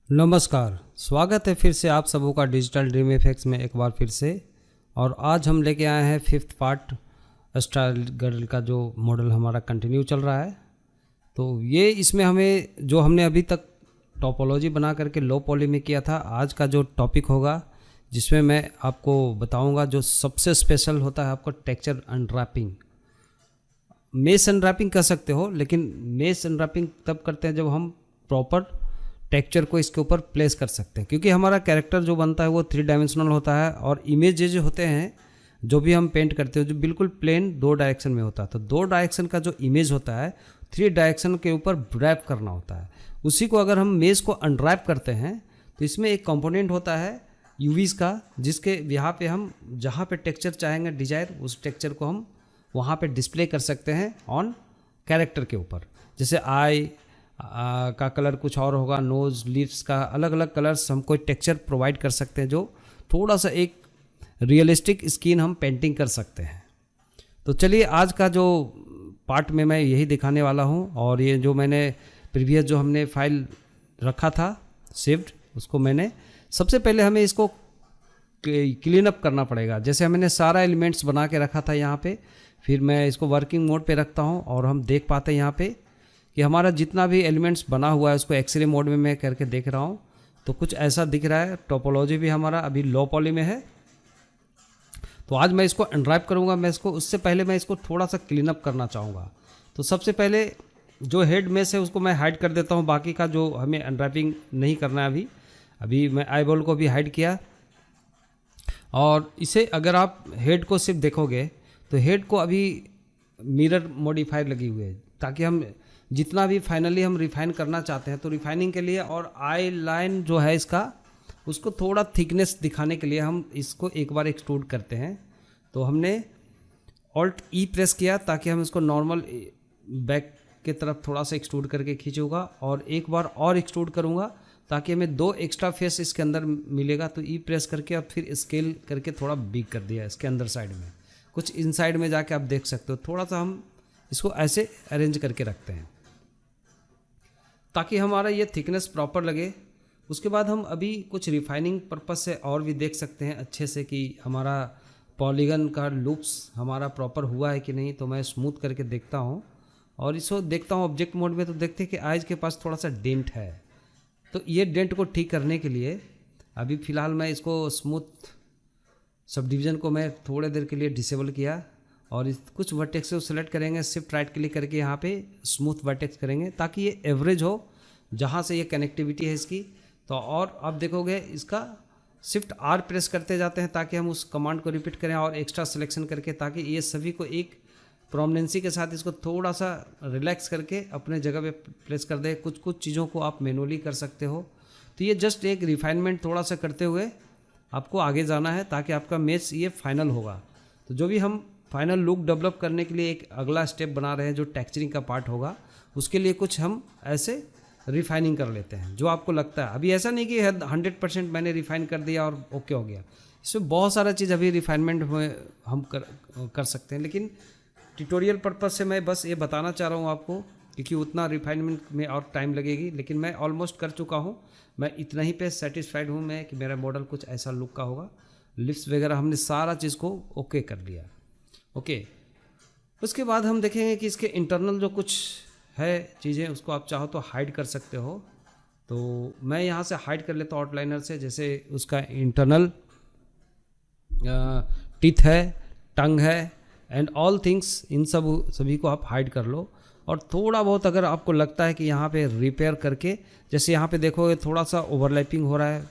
नमस्कार, स्वागत है फिर से आप सबों का डिजिटल ड्रीम इफेक्ट्स में एक बार फिर से। और आज हम लेके आए हैं 5th पार्ट स्टाइल गर्ल का जो मॉडल हमारा कंटिन्यू चल रहा है। तो ये इसमें हमें जो हमने अभी तक टोपोलॉजी बना करके लो पॉली में किया था, आज का जो टॉपिक होगा जिसमें मैं आपको बताऊंगा जो सबसे स्पेशल होता है आपको टेक्सचर अनरैपिंग। मेश अनरैपिंग कर सकते हो, लेकिन मेश अनरैपिंग तब करते हैं जब हम प्रॉपर टेक्सचर को इसके ऊपर प्लेस कर सकते हैं, क्योंकि हमारा कैरेक्टर जो बनता है वो 3 डायमेंशनल होता है और इमेज जो होते हैं जो भी हम पेंट करते हैं जो बिल्कुल प्लेन 2 डायरेक्शन में होता है। तो 2 डायरेक्शन का जो इमेज होता है 3 डायरेक्शन के ऊपर रैप करना होता है। उसी को अगर हम मेज को अनरैप करते हैं तो इसमें एक कंपोनेंट होता है यूवीज का, जिसके यहाँ पे हम जहाँ पे टेक्सचर चाहेंगे डिजायर उस टेक्सचर को हम वहाँ पे डिस्प्ले कर सकते हैं ऑन कैरेक्टर के ऊपर। जैसे आई का कलर कुछ और होगा, नोज़ लिप्स का अलग अलग कलर्स हम कोई टेक्सचर प्रोवाइड कर सकते हैं जो थोड़ा सा एक रियलिस्टिक स्किन हम पेंटिंग कर सकते हैं। तो चलिए आज का जो पार्ट में मैं यही दिखाने वाला हूँ। और ये जो मैंने प्रीवियस जो हमने फाइल रखा था सेव्ड, उसको मैंने सबसे पहले हमें इसको क्लीन अप करना पड़ेगा। जैसे मैंने सारा एलिमेंट्स बना के रखा था यहाँ पे, फिर मैं इसको वर्किंग मोड पे रखता हूँ और हम देख पाते हैं यहाँ पे कि हमारा जितना भी एलिमेंट्स बना हुआ है उसको एक्सरे मोड में मैं करके देख रहा हूँ। तो कुछ ऐसा दिख रहा है। टोपोलॉजी भी हमारा अभी लो पॉली में है। तो आज मैं इसको अनरैप करूँगा। मैं इसको उससे पहले मैं इसको थोड़ा सा क्लीन अप करना चाहूँगा। तो सबसे पहले जो हेड मेश है उसको मैं हाइड कर देता हूँ। बाकी का जो हमें अनरैपिंग नहीं करना है अभी मैं आई बॉल को भी हाइड किया। और इसे अगर आप हेड को सिर्फ देखोगे तो हेड को अभी मिरर मॉडिफायर लगी हुई है, ताकि हम जितना भी फाइनली हम रिफाइन करना चाहते हैं तो रिफाइनिंग के लिए और आई लाइन जो है इसका उसको थोड़ा थिकनेस दिखाने के लिए हम इसको एक बार एक्सट्रूड करते हैं। तो हमने ऑल्ट ई प्रेस किया ताकि हम इसको नॉर्मल बैक के तरफ थोड़ा सा एक्सट्रूड करके खींचूंगा और एक बार और एक्सट्रूड करूंगा ताकि हमें 2 एक्स्ट्रा फेस इसके अंदर मिलेगा। तो ई प्रेस करके अब फिर स्केल करके थोड़ा बिग कर दिया इसके अंदर साइड में। कुछ इनसाइड में जाके आप देख सकते हो। थोड़ा सा हम इसको ऐसे अरेंज करके रखते हैं ताकि हमारा ये थिकनेस प्रॉपर लगे। उसके बाद हम अभी कुछ रिफाइनिंग पर्पस से और भी देख सकते हैं अच्छे से कि हमारा पॉलीगन का लुक्स हमारा प्रॉपर हुआ है कि नहीं। तो मैं स्मूथ करके देखता हूँ और इसको देखता हूँ ऑब्जेक्ट मोड में। तो देखते हैं कि आइज के पास थोड़ा सा डेंट है। तो ये डेंट को ठीक करने के लिए अभी फ़िलहाल मैं इसको स्मूथ सब डिवीज़न को मैं थोड़े देर के लिए डिसेबल किया और इस कुछ वर्टेक्स को सेलेक्ट करेंगे, शिफ्ट राइट क्लिक करके यहाँ पे स्मूथ वर्टेक्स करेंगे ताकि ये एवरेज हो जहाँ से ये कनेक्टिविटी है इसकी। तो और आप देखोगे इसका शिफ्ट आर प्रेस करते जाते हैं ताकि हम उस कमांड को रिपीट करें और एक्स्ट्रा सिलेक्शन करके, ताकि ये सभी को एक प्रोमिनेंसी के साथ इसको थोड़ा सा रिलैक्स करके अपने जगह पे प्लेस कर दे। कुछ कुछ चीज़ों को आप मैनुअली कर सकते हो। तो ये जस्ट एक रिफाइनमेंट थोड़ा सा करते हुए आपको आगे जाना है ताकि आपका मैच ये फाइनल होगा। तो जो भी हम फाइनल लुक डेवलप करने के लिए एक अगला स्टेप बना रहे हैं जो टेक्सचरिंग का पार्ट होगा, उसके लिए कुछ हम ऐसे रिफाइनिंग कर लेते हैं जो आपको लगता है। अभी ऐसा नहीं कि 100% मैंने रिफाइन कर दिया और ओके हो गया। इसमें बहुत सारा चीज़ अभी रिफाइनमेंट में हम कर सकते हैं, लेकिन ट्यूटोरियल पर्पज़ से मैं बस ये बताना चाह रहा हूँ आपको, क्योंकि उतना रिफाइनमेंट में और टाइम लगेगी। लेकिन मैं ऑलमोस्ट कर चुका हूँ। मैं इतना ही पे सेटिस्फाइड हूँ मैं कि मेरा मॉडल कुछ ऐसा लुक का होगा। लिप्स वगैरह हमने सारा चीज़ को ओके कर लिया। ओके, उसके बाद हम देखेंगे कि इसके इंटरनल जो कुछ है चीज़ें उसको आप चाहो तो हाइड कर सकते हो। तो मैं यहाँ से हाइड कर लेता हूँ आउटलाइनर से। जैसे उसका इंटरनल टीथ है, टंग है एंड ऑल थिंग्स, इन सभी को आप हाइड कर लो। और थोड़ा बहुत अगर आपको लगता है कि यहाँ पे रिपेयर करके, जैसे यहाँ पे देखोगे थोड़ा सा ओवरलैपिंग हो रहा है,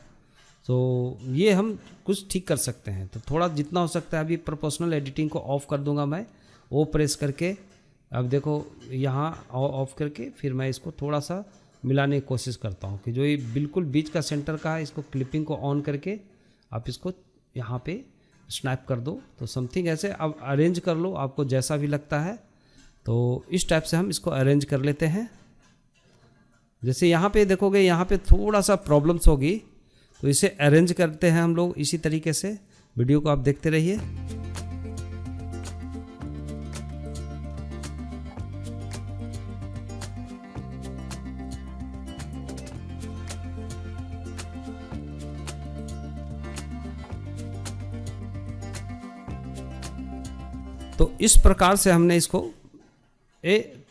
तो ये हम कुछ ठीक कर सकते हैं। तो थोड़ा जितना हो सकता है अभी प्रोपोर्शनल एडिटिंग को ऑफ़ कर दूंगा मैं, वो प्रेस करके। अब देखो यहाँ ऑफ करके फिर मैं इसको थोड़ा सा मिलाने की कोशिश करता हूँ कि जो ये बिल्कुल बीच का सेंटर का है, इसको क्लिपिंग को ऑन करके आप इसको यहाँ पे स्नैप कर दो। तो समथिंग ऐसे अब अरेंज कर लो आपको जैसा भी लगता है। तो इस टाइप से हम इसको अरेंज कर लेते हैं। जैसे यहाँ पे देखोगे यहाँ पे थोड़ा सा प्रॉब्लम्स होगी, तो इसे अरेंज करते हैं हम लोग इसी तरीके से। वीडियो को आप देखते रहिए। तो इस प्रकार से हमने इसको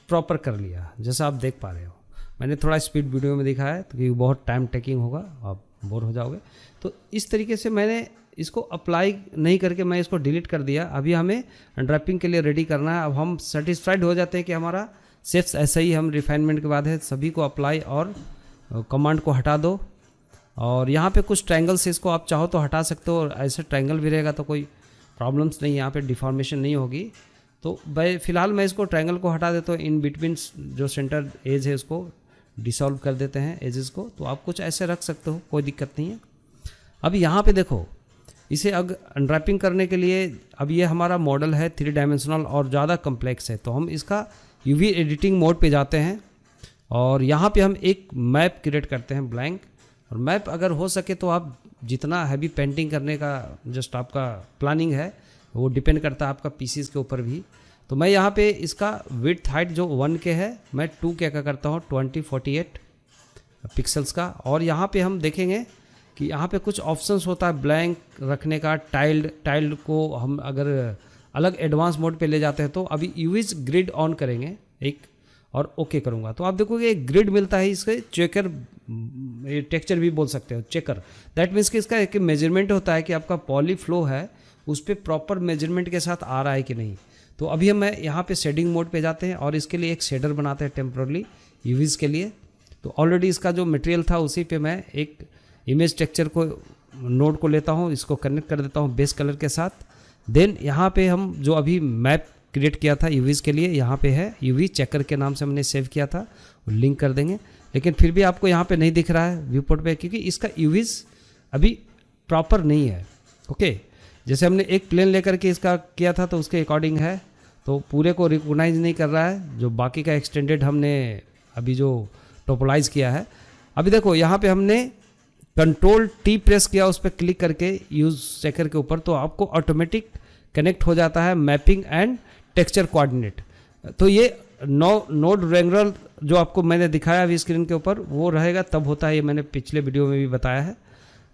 प्रॉपर कर लिया, जैसा आप देख पा रहे हो। मैंने थोड़ा स्पीड वीडियो में दिखाया है क्योंकि बहुत टाइम टेकिंग होगा, आप बोर हो जाओगे। तो इस तरीके से मैंने इसको अप्लाई नहीं करके मैं इसको डिलीट कर दिया। अभी हमें अनरैपिंग के लिए रेडी करना है। अब हम सेटिस्फाइड हो जाते हैं कि हमारा शेप्स ऐसा ही हम रिफाइनमेंट के बाद है। सभी को अप्लाई और कमांड को हटा दो, और यहाँ पे कुछ ट्रायंगल से इसको आप चाहो तो हटा सकते हो, और ऐसे ट्रायंगल भी रहेगा तो कोई प्रॉब्लम्स नहीं, यहाँ पे डिफॉर्मेशन नहीं होगी। तो फिलहाल मैं इसको ट्रायंगल को हटा देता हूँ। इन बिटवीन जो सेंटर एज है उसको डिसॉल्व कर देते हैं एजेस को। तो आप कुछ ऐसे रख सकते हो, कोई दिक्कत नहीं है। अब यहाँ पे देखो, इसे अनरैपिंग करने के लिए अब ये हमारा मॉडल है 3 डायमेंशनल और ज़्यादा कम्प्लेक्स है, तो हम इसका यूवी एडिटिंग मोड पे जाते हैं और यहाँ पे हम एक मैप क्रिएट करते हैं ब्लैंक। और मैप अगर हो सके तो आप जितना हैवी पेंटिंग करने का जस्ट आपका प्लानिंग है वो डिपेंड करता है आपका पीसीज के ऊपर भी। तो मैं यहाँ पे इसका विड्थ हाइट जो 1K है मैं 2K का करता हूँ, 2048 पिक्सल्स का। और यहाँ पे हम देखेंगे कि यहाँ पे कुछ ऑप्शंस होता है ब्लैंक रखने का। टाइल्ड को हम अगर अलग एडवांस मोड पे ले जाते हैं तो अभी यूवीज ग्रिड ऑन करेंगे एक, और ओके करूँगा तो आप देखोगे एक ग्रिड मिलता है। इसके चेकर टेक्सचर भी बोल सकते हो, चेकर। दैट मीन्स कि इसका एक मेजरमेंट होता है कि आपका पॉली फ्लो है उस पर प्रॉपर मेजरमेंट के साथ आ रहा है कि नहीं। तो अभी हम यहाँ पे शेडिंग मोड पे जाते हैं और इसके लिए एक शेडर बनाते हैं टेम्पररी यूवीज के लिए। तो ऑलरेडी इसका जो मटेरियल था उसी पे मैं एक इमेज टेक्सचर को नोड को लेता हूँ, इसको कनेक्ट कर देता हूँ बेस कलर के साथ। देन यहाँ पे हम जो अभी मैप क्रिएट किया था यूवीज़ के लिए, यहाँ पे है यूवी चेकर के नाम से हमने सेव किया था, वो लिंक कर देंगे। लेकिन फिर भी आपको यहाँ पे नहीं दिख रहा है व्यू पोर्ट पे, क्योंकि इसका यूवीज़ अभी प्रॉपर नहीं है। ओके, जैसे हमने एक प्लेन लेकर के इसका किया था तो उसके अकॉर्डिंग है, तो पूरे को रिकॉग्नाइज नहीं कर रहा है। जो बाकी का एक्सटेंडेड हमने अभी जो टोपोलाइज किया है, अभी देखो यहाँ पे हमने Ctrl+T प्रेस किया, उस पर क्लिक करके यूज चेकर के ऊपर, तो आपको ऑटोमेटिक कनेक्ट हो जाता है मैपिंग एंड टेक्सचर कोऑर्डिनेट। तो ये नोड रेंगरल जो आपको मैंने दिखाया अभी स्क्रीन के ऊपर वो रहेगा, तब होता है, ये मैंने पिछले वीडियो में भी बताया है।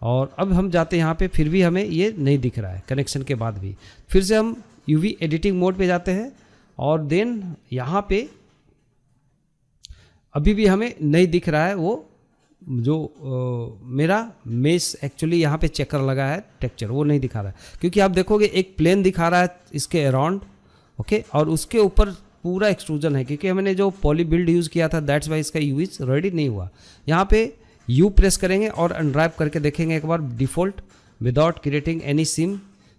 और अब हम जाते हैं यहाँ पे, फिर भी हमें ये नहीं दिख रहा है कनेक्शन के बाद भी। फिर से हम यूवी एडिटिंग मोड पे जाते हैं और देन यहाँ पे अभी भी हमें नहीं दिख रहा है वो जो मेरा मेश एक्चुअली यहाँ पे चेकर लगा है टेक्सचर, वो नहीं दिखा रहा है। क्योंकि आप देखोगे एक प्लेन दिखा रहा है इसके अराउंड, ओके, और उसके ऊपर पूरा एक्सट्रूजन है, क्योंकि हमने जो पॉली बिल्ड यूज़ किया था, दैट्स वाई इसका यूज रेडी नहीं हुआ। यहाँ पे यू प्रेस करेंगे और अनरैप करके देखेंगे एक बार डिफ़ॉल्ट विदाउट क्रिएटिंग एनी सीम।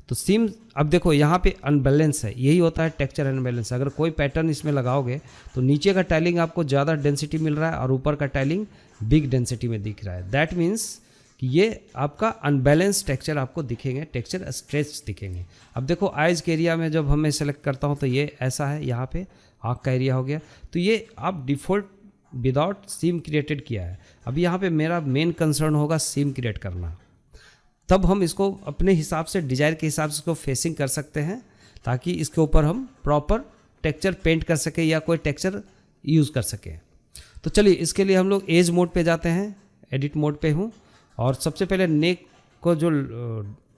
तो सीम अब देखो यहाँ पे अनबैलेंस है, यही होता है टेक्सचर अनबैलेंस। अगर कोई पैटर्न इसमें लगाओगे तो नीचे का टाइलिंग आपको ज़्यादा डेंसिटी मिल रहा है और ऊपर का टाइलिंग बिग डेंसिटी में दिख रहा है। दैट मीन्स कि ये आपका अनबैलेंस टेक्सचर आपको दिखेंगे, टेक्सचर स्ट्रेच दिखेंगे। अब देखो आइज के एरिया में जब मैं सेलेक्ट करता हूँ तो ये ऐसा है, यहाँ पे आँख का एरिया हो गया। तो ये आप डिफ़ॉल्ट विदाउट सीम क्रिएटेड किया है। अभी यहाँ पे मेरा मेन कंसर्न होगा सीम क्रिएट करना, तब हम इसको अपने हिसाब से डिजाइन के हिसाब से इसको फेसिंग कर सकते हैं, ताकि इसके ऊपर हम प्रॉपर टेक्सचर पेंट कर सके या कोई टेक्सचर यूज़ कर सके। तो चलिए इसके लिए हम लोग एज मोड पे जाते हैं, एडिट मोड पे हूँ, और सबसे पहले नेक को जो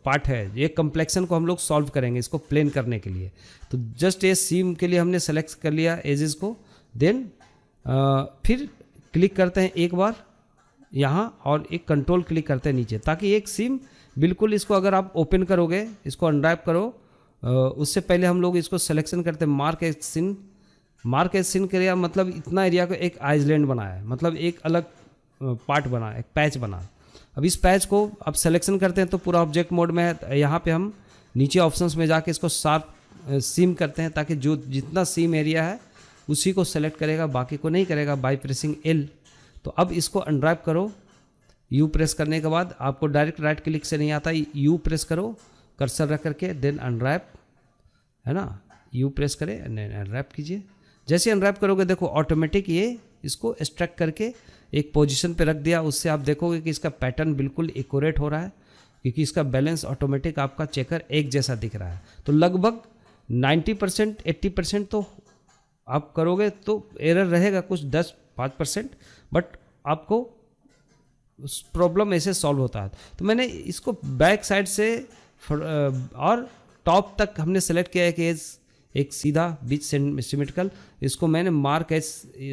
पार्ट है ये कम्प्लेक्शन को हम लोग सॉल्व करेंगे इसको प्लेन करने के लिए। तो जस्ट ये सीम के लिए हमने सेलेक्ट कर लिया एजेस को। देन फिर क्लिक करते हैं एक बार यहाँ और एक कंट्रोल क्लिक करते हैं नीचे, ताकि एक सीम बिल्कुल इसको अगर आप ओपन करोगे, इसको अनरैप करो, उससे पहले हम लोग इसको सिलेक्शन करते हैं mark as seam. Mark as seam area मतलब इतना एरिया को एक आइसलैंड बनाया है, मतलब एक अलग पार्ट बना, एक पैच बना। अब इस पैच को अब सिलेक्शन करते हैं तो पूरा ऑब्जेक्ट मोड में है। यहाँ पे हम नीचे ऑप्शंस में जाके इसको शार्प सीम करते हैं, ताकि जो जितना सीम एरिया है उसी को सेलेक्ट करेगा, बाकी को नहीं करेगा, बाय प्रेसिंग एल। तो अब इसको अनरैप करो, यू प्रेस करने के बाद आपको डायरेक्ट राइट क्लिक से नहीं आता, यू प्रेस करो कर्सर रख करके, देन अनरैप, है ना, यू प्रेस करें अनरैप कीजिए। जैसे अनरैप करोगे देखो ऑटोमेटिक ये इसको एक्सट्रैक्ट करके एक पोजीशन पे रख दिया। उससे आप देखोगे कि इसका पैटर्न बिल्कुल एक्यूरेट हो रहा है, क्योंकि इसका बैलेंस ऑटोमेटिक आपका चेकर एक जैसा दिख रहा है। तो लगभग 90% 80% तो आप करोगे तो एरर रहेगा कुछ 10-5%, बट आपको प्रॉब्लम ऐसे सॉल्व होता है। तो मैंने इसको बैक साइड से और टॉप तक हमने सेलेक्ट किया है कि एक सीधा बीच सिमेट्रिकल, इसको मैंने मार्क एज,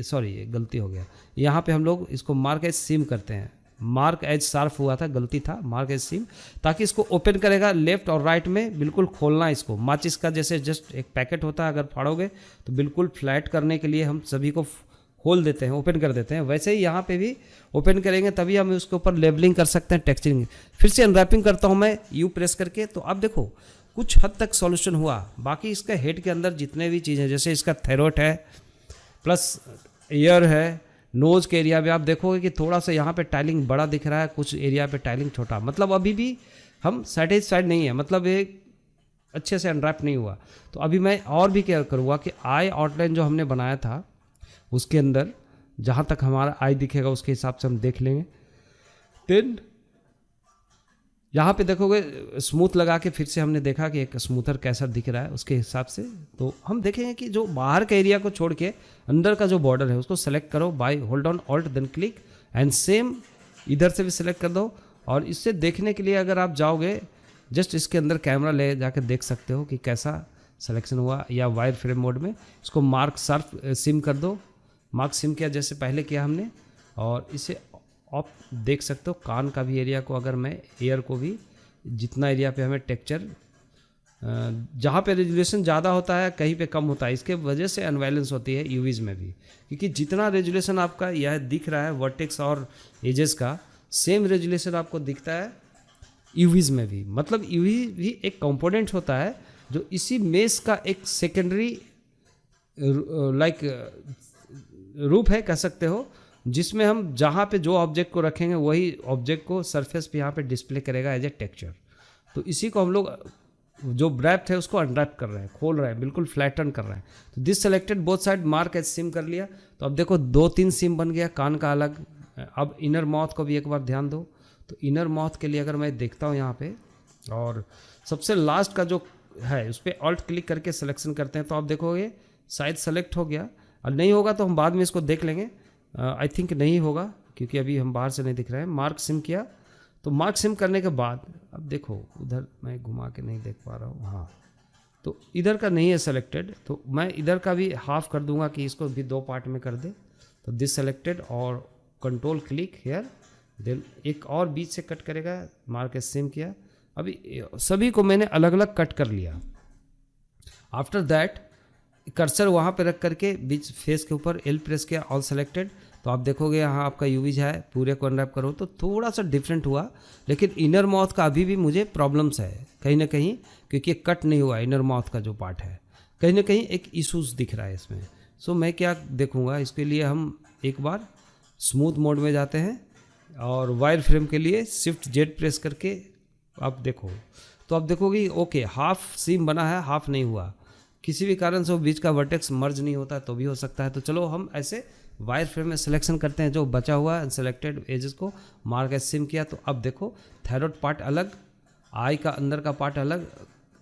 सॉरी गलती हो गया, यहाँ पे हम लोग इसको मार्क एज सीम करते हैं, मार्क एज शार्प हुआ था, गलती था, मार्क एज सीम, ताकि इसको ओपन करेगा लेफ्ट और राइट में बिल्कुल खोलना, इसको माचिस का जैसे जस्ट एक पैकेट होता है, अगर फाड़ोगे तो बिल्कुल फ्लैट करने के लिए हम सभी को खोल देते हैं, ओपन कर देते हैं, वैसे ही यहाँ पे भी ओपन करेंगे तभी हम उसके ऊपर लेबलिंग कर सकते हैं, टेक्सचरिंग। फिर से अनरैपिंग करता हूँ मैं यू प्रेस करके, तो अब देखो कुछ हद तक सॉल्यूशन हुआ। बाकी इसका हेड के अंदर जितने भी चीज़ें, जैसे इसका थैरोट है, प्लस ईयर है, नोज़ के एरिया में आप देखोगे कि थोड़ा सा यहाँ पे टाइलिंग बड़ा दिख रहा है, कुछ एरिया पे टाइलिंग छोटा, मतलब अभी भी हम सेटिस्फाइड नहीं है, मतलब ये अच्छे से अनरैप नहीं हुआ। तो अभी मैं और भी क्या करूँगा कि आई आउटलाइन जो हमने बनाया था उसके अंदर जहाँ तक हमारा आई दिखेगा उसके हिसाब से हम देख लेंगे। देन यहाँ पे देखोगे स्मूथ लगा के फिर से हमने देखा कि एक स्मूथर कैसा दिख रहा है, उसके हिसाब से तो हम देखेंगे कि जो बाहर का एरिया को छोड़ के अंदर का जो बॉर्डर है उसको सेलेक्ट करो by hold on alt then click, and same इधर से भी सिलेक्ट कर दो। और इससे देखने के लिए अगर आप जाओगे जस्ट इसके अंदर कैमरा ले जाकर देख सकते हो कि कैसा सिलेक्शन हुआ, या वायर फ्रेम मोड में इसको मार्क शार्प सिम कर दो, मार्क सिम किया जैसे पहले किया हमने, और इसे आप देख सकते हो कान का भी एरिया को, अगर मैं एयर को भी, जितना एरिया पे हमें टेक्सचर, जहाँ पे रेजुलेशन ज़्यादा होता है कहीं पे कम होता है, इसके वजह से अनबैलेंस होती है यूवीज़ में भी, क्योंकि जितना रेजुलेशन आपका यह दिख रहा है वर्टेक्स और एजेस का, सेम रेजुलेशन आपको दिखता है यूवीज़ में भी। मतलब यूवी भी एक कंपोनेंट होता है जो इसी मेस का एक सेकेंडरी लाइक रूप है, कह सकते हो, जिसमें हम जहाँ पे जो ऑब्जेक्ट को रखेंगे वही ऑब्जेक्ट को सरफेस पे यहाँ पे डिस्प्ले करेगा एज ए टेक्सचर। तो इसी को हम लोग जो रैप है उसको अनरैप कर रहे हैं, खोल रहे हैं, बिल्कुल फ्लैटन कर रहे हैं। तो this selected both side mark as seam कर लिया, तो अब देखो 2-3 सिम बन गया, कान का अलग। अब इनर माउथ को भी एक बार ध्यान दो, तो इनर माउथ के लिए अगर मैं देखता हूँ यहाँ पे, और सबसे लास्ट का जो है उस पर ऑल्ट क्लिक करके सिलेक्शन करते हैं, तो आप देखोगे शायद सेलेक्ट हो गया, और नहीं होगा तो हम बाद में इसको देख लेंगे। आई थिंक नहीं होगा क्योंकि अभी हम बाहर से नहीं दिख रहे हैं। मार्क सिम किया, तो मार्क सिम करने के बाद अब देखो उधर मैं घुमा के नहीं देख पा रहा हूँ, हाँ, तो इधर का नहीं है सेलेक्टेड, तो मैं इधर का भी हाफ कर दूंगा कि इसको भी 2 पार्ट में कर दे। तो दिस सेलेक्टेड और कंट्रोल क्लिक हेयर, देन एक और बीच से कट करेगा, मार्क सिम किया। अभी सभी को मैंने अलग अलग कट कर लिया। आफ्टर दैट कर्सर वहाँ पे रख करके बीच फेस के ऊपर एल प्रेस किया, ऑल सेलेक्टेड, तो आप देखोगे यहाँ आपका यूवीज है, पूरे को अनरैप करो तो थोड़ा सा डिफरेंट हुआ, लेकिन इनर माउथ का अभी भी मुझे प्रॉब्लम्स है कहीं ना कहीं, क्योंकि कट नहीं हुआ इनर माउथ का जो पार्ट है, कहीं ना कहीं एक इशूज़ दिख रहा है इसमें। सो मैं क्या देखूँगा, इसके लिए हम एक बार स्मूथ मोड में जाते हैं, और वायर फ्रेम के लिए शिफ्ट जेड प्रेस करके आप देखो, तो आप देखोगे ओके हाफ सीम बना है, हाफ नहीं हुआ, किसी भी कारण से वो बीच का वर्टेक्स मर्ज नहीं होता तो भी हो सकता है। तो चलो हम ऐसे वायर फ्रेम में सिलेक्शन करते हैं, जो बचा हुआ अनसेलेक्टेड एजेस को मार्क एज सिम किया, तो अब देखो थैरोड पार्ट अलग, आई का अंदर का पार्ट अलग,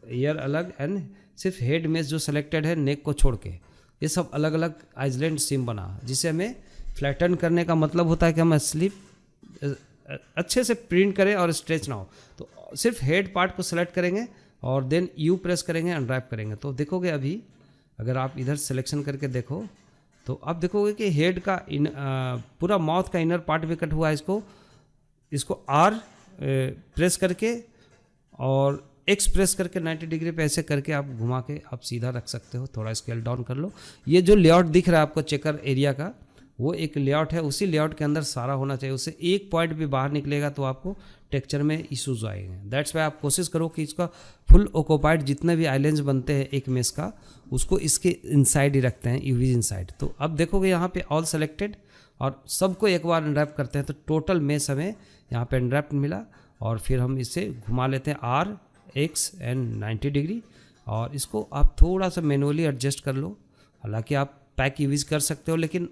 ईयर अलग, एंड सिर्फ हेड में जो सेलेक्टेड है नेक को छोड़ के, ये सब अलग अलग आइसलैंड सिम बना, जिसे हमें फ्लैटन करने का मतलब होता है कि हम स्लिप अच्छे से प्रिंट करें और स्ट्रेच ना हो। तो सिर्फ हेड पार्ट को सेलेक्ट करेंगे और देन यू प्रेस करेंगे, अनरैप करेंगे, तो देखोगे अभी अगर आप इधर सिलेक्शन करके देखो तो आप देखोगे कि हेड का पूरा माउथ का इनर पार्ट भी कट हुआ है। इसको आर प्रेस करके और एक्स प्रेस करके 90 डिग्री पे ऐसे करके आप घुमा के आप सीधा रख सकते हो। थोड़ा स्केल डाउन कर लो। ये जो लेआउट दिख रहा है आपको चेकर एरिया का, वो एक लेआउट है, उसी लेआउट के अंदर सारा होना चाहिए। उससे एक पॉइंट भी बाहर निकलेगा तो आपको टेक्सचर में इश्यूज आएंगे। दैट्स वाई आप कोशिश करो कि इसका फुल ऑक्यूपाइड जितने भी आइलैंड्स बनते हैं एक मेस का, उसको इसके इनसाइड ही रखते हैं, यूवी इनसाइड। तो अब देखोगे यहाँ पे ऑल सेलेक्टेड और सबको एक बार अनरैप करते हैं तो टोटल मेस हमें यहाँ पे अनरैप मिला। और फिर हम इसे घुमा लेते हैं आर एक्स एंड 90 डिग्री और इसको आप थोड़ा सा मैनुअली एडजस्ट कर लो। हालांकि आप पैक यूज कर सकते हो, लेकिन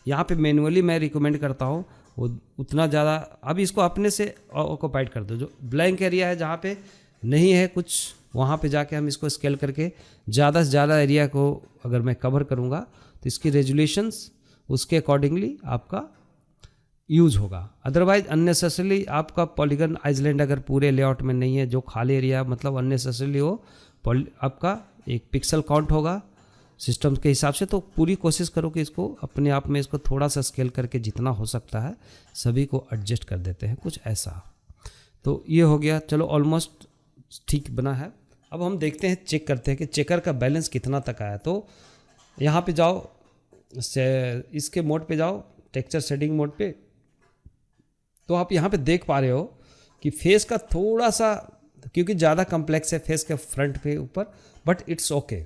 यहाँ पे मैनुअली मैं रिकमेंड करता हूँ वो उतना ज़्यादा। अभी इसको अपने से ऑक्यूपाइड कर दो, जो ब्लैंक एरिया है जहाँ पे नहीं है कुछ, वहाँ पे जाके हम इसको स्केल करके ज़्यादा से ज़्यादा एरिया को अगर मैं कवर करूँगा तो इसकी रेजुलेशंस उसके अकॉर्डिंगली आपका यूज होगा। अदरवाइज अननेसेसरली आपका पॉलीगन आइसलैंड अगर पूरे लेआउट में नहीं है, जो खाली एरिया मतलब अननेसेसरली वो आपका एक पिक्सल काउंट होगा सिस्टम के हिसाब से। तो पूरी कोशिश करो कि इसको अपने आप में इसको थोड़ा सा स्केल करके जितना हो सकता है सभी को एडजस्ट कर देते हैं, कुछ ऐसा। तो ये हो गया, चलो ऑलमोस्ट ठीक बना है। अब हम देखते हैं, चेक करते हैं कि चेकर का बैलेंस कितना तक आया। तो यहाँ पे जाओ, इसके मोड पे जाओ, टेक्सचर शेडिंग मोड पे। तो आप यहाँ पे देख पा रहे हो कि फेस का थोड़ा सा, क्योंकि ज़्यादा कम्प्लेक्स है फेस के फ्रंट पे ऊपर, बट इट्स ओके।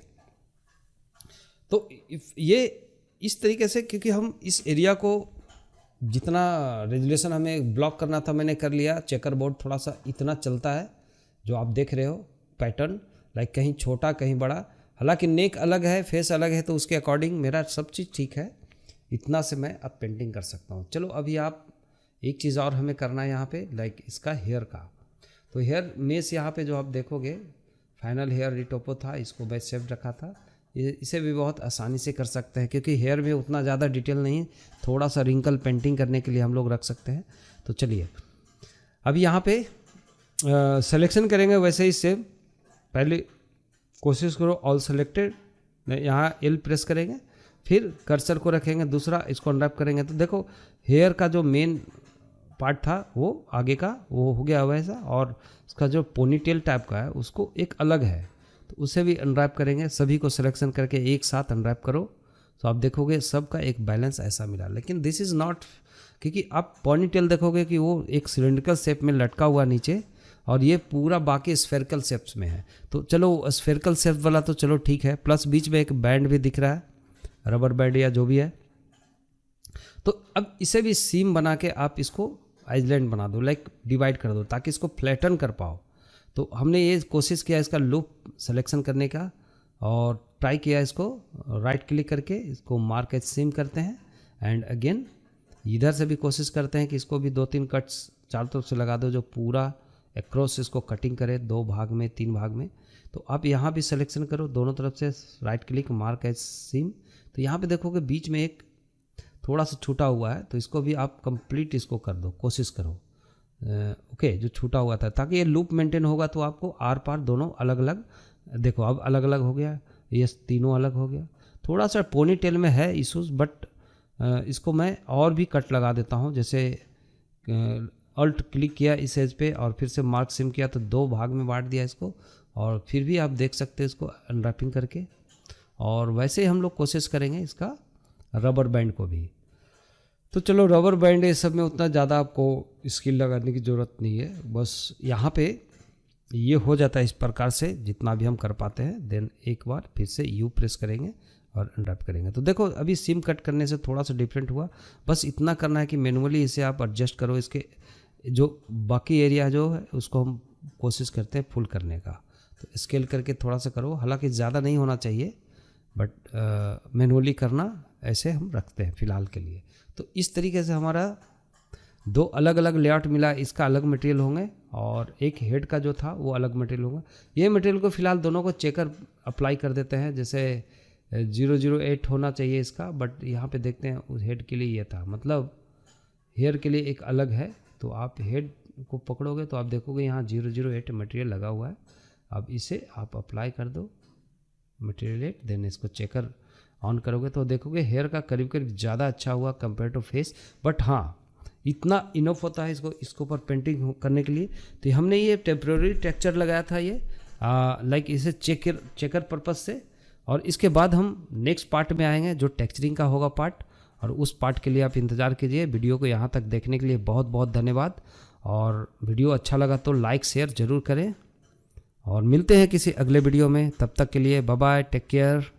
तो ये इस तरीके से, क्योंकि हम इस एरिया को जितना रेजुलेशन हमें ब्लॉक करना था मैंने कर लिया। चेकर बोर्ड थोड़ा सा इतना चलता है जो आप देख रहे हो पैटर्न, लाइक कहीं छोटा कहीं बड़ा। हालांकि नेक अलग है, फेस अलग है, तो उसके अकॉर्डिंग मेरा सब चीज़ ठीक है। इतना से मैं अब पेंटिंग कर सकता हूँ। चलो अभी आप एक चीज़ और हमें करना है यहाँ पे, लाइक इसका हेयर का। तो हेयर मेस यहाँ पे जो आप देखोगे, फाइनल हेयर रिटोपो था, इसको मैं सेव रखा था। इसे भी बहुत आसानी से कर सकते हैं, क्योंकि हेयर में उतना ज़्यादा डिटेल नहीं, थोड़ा सा रिंकल पेंटिंग करने के लिए हम लोग रख सकते हैं। तो चलिए अभी यहाँ पे सिलेक्शन करेंगे वैसे ही सेम। पहले कोशिश करो ऑल सेलेक्टेड, यहाँ एल प्रेस करेंगे, फिर कर्सर को रखेंगे दूसरा, इसको अनरैप करेंगे। तो देखो हेयर का जो मेन पार्ट था वो आगे का वो हो गया वैसा, और उसका जो पोनीटेल टाइप का है उसको एक अलग है, तो उसे भी अनरैप करेंगे। सभी को सिलेक्शन करके एक साथ अनरैप करो, तो आप देखोगे सबका एक बैलेंस ऐसा मिला। लेकिन दिस इज़ नॉट, क्योंकि आप पोनीटेल देखोगे कि वो एक सिलेंड्रिकल शेप में लटका हुआ नीचे, और ये पूरा बाकी स्फेरिकल शेप्स में है। तो चलो स्फेरिकल शेप वाला तो चलो ठीक है, प्लस बीच में एक बैंड भी दिख रहा है, रबर बैंड या जो भी है। तो अब इसे भी सीम बना के आप इसको आइलैंड बना दो, लाइक डिवाइड कर दो, ताकि इसको फ्लैटन कर पाओ। तो हमने ये कोशिश किया इसका लूप सिलेक्शन करने का, और ट्राई किया इसको राइट क्लिक करके इसको मार्क एज सीम करते हैं। एंड अगेन इधर से भी कोशिश करते हैं कि इसको भी 2-3 कट्स चारों तरफ से लगा दो, जो पूरा एक्रॉस इसको कटिंग करे 2 भाग में 3 भाग में। तो आप यहाँ भी सिलेक्शन करो दोनों तरफ से, राइट क्लिक मार्क एज सीम। तो यहाँ पे देखोगे बीच में एक थोड़ा सा छूटा हुआ है, तो इसको भी आप कंप्लीट इसको कर दो, कोशिश करो ओके जो छूटा हुआ था, ताकि ये लूप मेंटेन होगा। तो आपको आर पार दोनों अलग अलग, देखो अब अलग अलग हो गया, ये तीनों अलग हो गया। थोड़ा सा पोनी टेल में है इशूज़, बट इसको मैं और भी कट लगा देता हूँ। जैसे अल्ट क्लिक किया इस एज पे और फिर से मार्क सिम किया, तो 2 भाग में बांट दिया इसको। और फिर भी आप देख सकते हैं इसको अनरैपिंग करके। और वैसे ही हम लोग कोशिश करेंगे इसका रबर बैंड को भी। तो चलो रबर बैंड ये सब में उतना ज़्यादा आपको स्किल लगाने की ज़रूरत नहीं है, बस यहाँ पे ये हो जाता है इस प्रकार से जितना भी हम कर पाते हैं। देन एक बार फिर से यू प्रेस करेंगे और अनरैप करेंगे। तो देखो अभी सिम कट करने से थोड़ा सा डिफरेंट हुआ, बस इतना करना है कि मैनुअली इसे आप एडजस्ट करो। इसके जो बाकी एरिया जो है उसको हम कोशिश करते हैं फुल करने का, तो स्केल करके थोड़ा सा करो। हालांकि ज़्यादा नहीं होना चाहिए, बट मैनुअली करना ऐसे हम रखते हैं फ़िलहाल के लिए। तो इस तरीके से हमारा 2 अलग अलग लेआउट मिला। इसका अलग मटेरियल होंगे और एक हेड का जो था वो अलग मटेरियल होगा। ये मटेरियल को फ़िलहाल दोनों को चेकर अप्लाई कर देते हैं। जैसे 008 होना चाहिए इसका, बट यहाँ पे देखते हैं उस हेड के लिए ये था, मतलब हेयर के लिए एक अलग है। तो आप हेड को पकड़ोगे तो आप देखोगे यहाँ 008 मटेरियल लगा हुआ है। अब इसे आप अप्लाई कर दो मटेरियल, देन इसको चेकर ऑन करोगे तो देखोगे हेयर का करीब करीब ज़्यादा अच्छा हुआ कंपेयर टू फेस। बट हाँ, इतना इनफ होता है इसको ऊपर पेंटिंग करने के लिए। तो हमने ये टेम्प्रेरी टेक्सचर लगाया था ये लाइक इसे चेकर पर्पस से। और इसके बाद हम नेक्स्ट पार्ट में आएंगे जो टेक्सचरिंग का होगा पार्ट, और उस पार्ट के लिए आप इंतज़ार कीजिए। वीडियो को यहाँ तक देखने के लिए बहुत बहुत धन्यवाद। और वीडियो अच्छा लगा तो लाइक शेयर ज़रूर करें, और मिलते हैं किसी अगले वीडियो में। तब तक के लिए बाय बाय, टेक केयर।